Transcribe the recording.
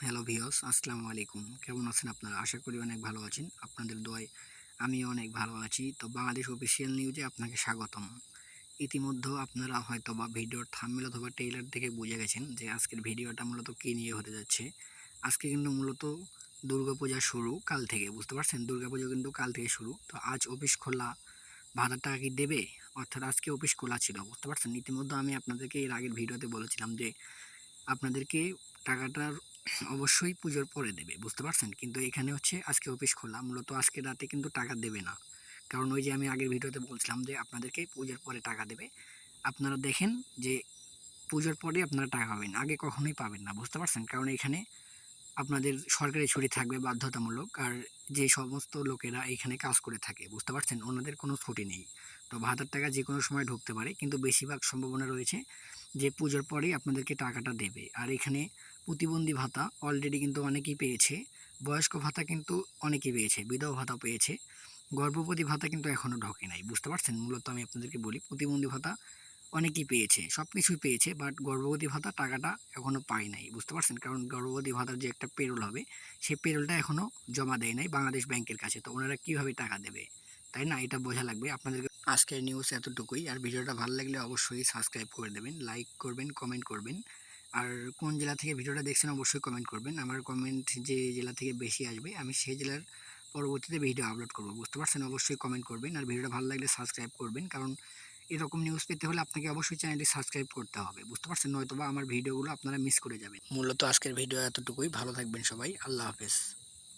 Hello viewers, আসসালামু আলাইকুম। কেমন আছেন আপনারা? আশা করি অনেক ভালো আছেন। আপনাদের দোয়ায় আমিও অনেক ভালো আছি। তো বাংলাদেশ অফিসিয়াল নিউজে আপনাকে স্বাগতম। ইতিমধ্যে আপনারা হয়তোবা ভিডিওর থাম্বনেল অথবা ট্রেইলার দেখে বুঝে গেছেন যে আজকের ভিডিওটা মূলত কী নিয়ে হতে যাচ্ছে। আজকে কিন্তু মূলত দুর্গাপূজা শুরু কাল থেকে, বুঝতে পারছেন? দুর্গাপূজা কিন্তু কাল থেকে শুরু। তো আজ অফিস খোলা, ভাড়ার টাকা কি দেবে? অর্থাৎ আজকে অফিস খোলা ছিল, বুঝতে পারছেন? ইতিমধ্যে আমি আপনাদেরকে এর আগের ভিডিওতে বলেছিলাম যে আপনাদেরকে টাকাটার অবশ্যই পুজোর পরে দেবে, বুঝতে পারছেন? কিন্তু এখানে হচ্ছে আজকে অফিস খোলা, মূলত আজকে রাতে কিন্তু টাকা দেবে না। কারণ ওই যে আমি আগের ভিডিওতে বলছিলাম যে আপনাদেরকে পুজোর পরে টাকা দেবে। আপনারা দেখেন যে পুজোর পরে আপনারা টাকা পাবেন, আগে কখনোই পাবেন না, বুঝতে পারছেন? কারণ এখানে আপনাদের সরকারি ছুটি থাকবে বাধ্যতামূলক। আর যে সমস্ত লোকেরা এখানে কাজ করে থাকে, বুঝতে পারছেন, ওনাদের কোনো ছুটি নেই। তো ভাতার টাকা যে কোনো সময় ঢুকতে পারে, কিন্তু বেশিরভাগ সম্ভাবনা রয়েছে যে পুজোর পরেই আপনাদেরকে টাকাটা দেবে। আর এখানে প্রতিবন্ধী ভাতা অলরেডি কিন্তু অনেকেই পেয়েছে, বয়স্ক ভাতা কিন্তু অনেকেই পেয়েছে, বিধবা ভাতা পেয়েছে, গর্ভবতী ভাতা কিন্তু এখনও ঢোকে নাই, বুঝতে পারছেন? মূলত আমি আপনাদেরকে বলি, প্রতিবন্ধী ভাতা অনেকেই পেয়েছে, সব কিছুই পেয়েছে, বাট গর্ভবতী ভাতা টাকাটা এখনও পায় নাই, বুঝতে পারছেন? কারণ গর্ভবতী ভাতার যে একটা পেরোল হবে, সেই পেরোলটা এখনও জমা দেয় নাই বাংলাদেশ ব্যাংকের কাছে। তো ওনারা কীভাবে টাকা দেবে, তাই না? এটা বোঝা লাগবে আপনাদেরকে। আজকের নিউজ এতটুকুই। আর ভিডিওটা ভালো লাগলে অবশ্যই সাবস্ক্রাইব করে দেবেন, লাইক করবেন, কমেন্ট করবেন। আর কোন জেলা থেকে ভিডিওটা দেখছেন অবশ্যই কমেন্ট করবেন। আমার কমেন্ট যে জেলা থেকে বেশি আসবে আমি সেই জেলার পরবর্তীতে ভিডিও আপলোড করব, বুঝতে পারছেন? অবশ্যই কমেন্ট করবেন আর ভিডিওটা ভালো লাগলে সাবস্ক্রাইব করবেন। কারণ এরকম নিউজ পেতে হলে আপনাকে অবশ্যই চ্যানেলটি সাবস্ক্রাইব করতে হবে, বুঝতে পারছেন? নয়তোবা আমার ভিডিওগুলো আপনারা মিস করে যাবেন। মূলত আজকের ভিডিও এতটুকুই। ভালো থাকবেন সবাই। আল্লাহ হাফেজ।